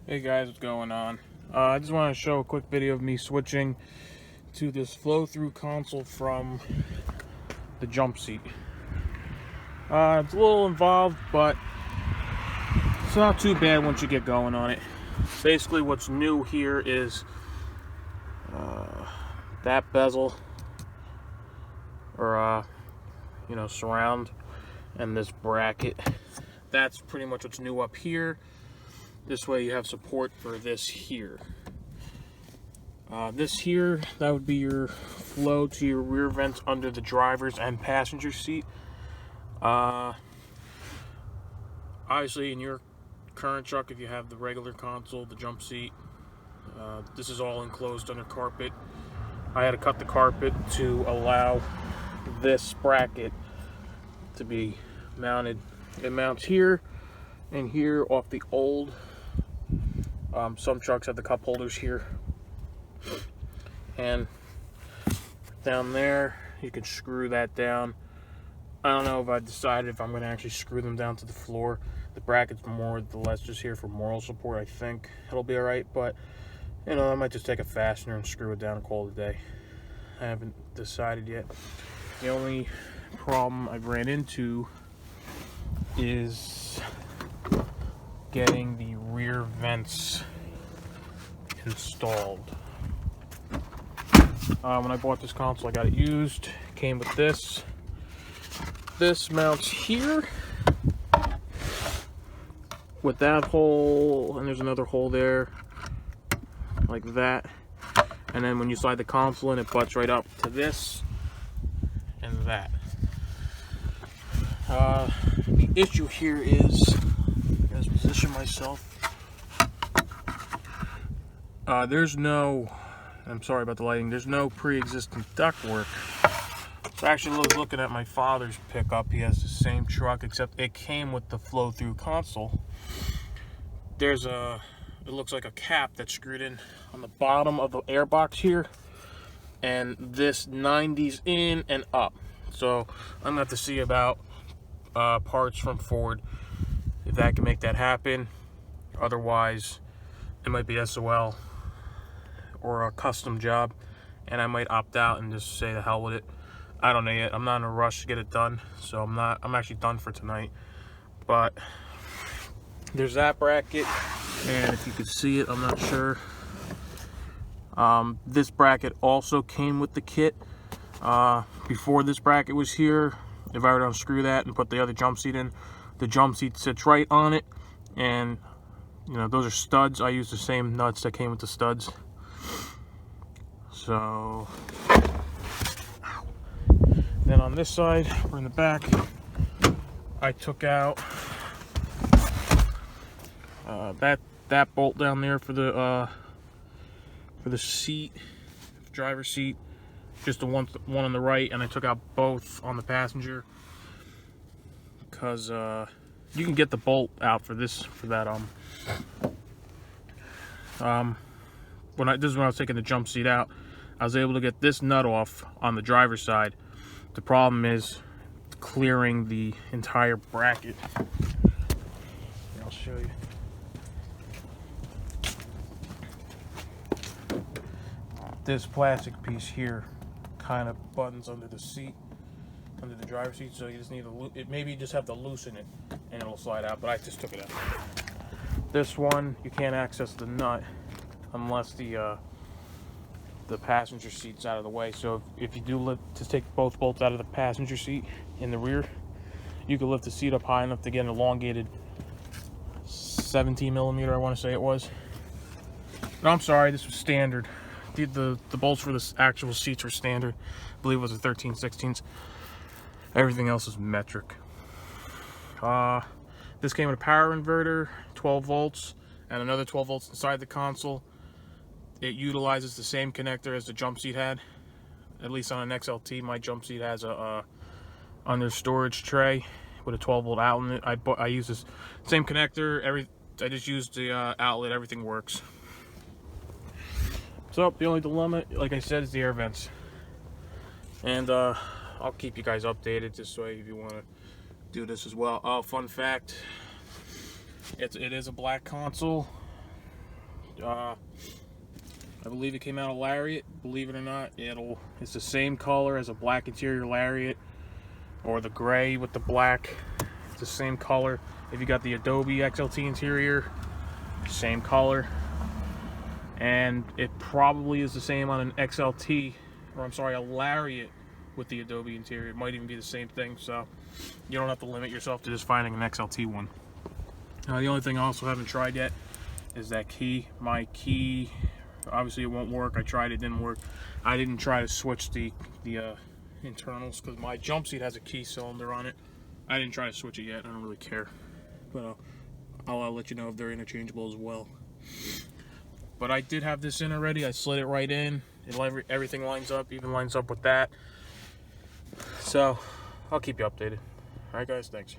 Hey guys, what's going on? I just want to show a quick video of me switching to this flow-through console from the jump seat. It's a little involved, but it's not too bad once you get going on it. Basically, what's new here is that bezel, or surround, and this bracket. That's pretty much what's new up here. This way you have support for this here. This here, that would be your flow to your rear vents under the driver's and passenger seat. Obviously in your current truck, if you have the regular console, the jump seat, this is all enclosed under carpet. I had to cut the carpet to allow this bracket to be mounted. It mounts here and here off the old. Some trucks have the cup holders here, and down there you can screw that down. I don't know if I decided if I'm going to actually screw them down to the floor. The bracket's more or less just here for moral support. I think it'll be alright, but I might just take a fastener and screw it down and call it a day. I haven't decided yet. The only problem I've ran into is getting the rear vents installed. When I bought this console, I got it used. Came with this. This mounts here with that hole, and there's another hole there, like that. And then when you slide the console in, it butts right up to this and that. The issue here is, let's position myself. There's no, I'm sorry about the lighting, there's no pre-existing ductwork. So actually, I was looking at my father's pickup. He has the same truck, except it came with the flow-through console. There's it looks like a cap that's screwed in on the bottom of the air box here, and this 90s in and up. So I'm gonna have to see about parts from Ford if that can make that happen. Otherwise, it might be SOL or a custom job, and I might opt out and just say the hell with it. I don't know yet. I'm not in a rush to get it done, so I'm actually done for tonight. But there's that bracket, and if you could see it, I'm not sure. This bracket also came with the kit. Before this bracket was here, if I were to unscrew that and put the other jump seat in, the jump seat sits right on it, and those are studs. I use the same nuts that came with the studs. So then on this side, or in the back, I took out that bolt down there for the seat, driver's seat, just the one on the right, and I took out both on the passenger because you can get the bolt out for that. This is when I was taking the jump seat out. I was able to get this nut off on the driver's side. The problem is clearing the entire bracket. I'll show you. This plastic piece here kind of buttons under the seat, under the driver's seat, so you just need maybe you just have to loosen it and it'll slide out, but I just took it out. This one, you can't access the nut unless the passenger seat's out of the way. So if you do lift to take both bolts out of the passenger seat in the rear, you can lift the seat up high enough to get an elongated 17 millimeter, I want to say it was. No, I'm sorry, this was standard. The bolts for the actual seats were standard. I believe it was a 13/16. Everything else is metric. This came with a power inverter, 12 volts, and another 12 volts inside the console. It utilizes the same connector as the jump seat had. At least on an XLT, my jump seat has a under storage tray with a 12 volt outlet. I use this same connector. I just used the outlet. Everything works. So the only dilemma, like I said, is the air vents. And I'll keep you guys updated this way if you want to do this as well. Oh, fun fact, it is a black console. I believe it came out of Lariat. Believe it or not, it's the same color as a black interior Lariat, or the gray with the black. It's the same color. If you got the Adobe XLT interior, same color. And it probably is the same on an XLT, or I'm sorry, a Lariat with the Adobe interior. It might even be the same thing, so you don't have to limit yourself to just finding an XLT one. The only thing I also haven't tried yet is that key. My key, obviously it won't work. I tried, it didn't work. I didn't try to switch the internals because my jump seat has a key cylinder on it. I didn't try to switch it yet. I don't really care, but I'll let you know if they're interchangeable as well. But I did have this in already. I slid it right in. Everything lines up, even lines up with that. So I'll keep you updated. All right, guys, thanks.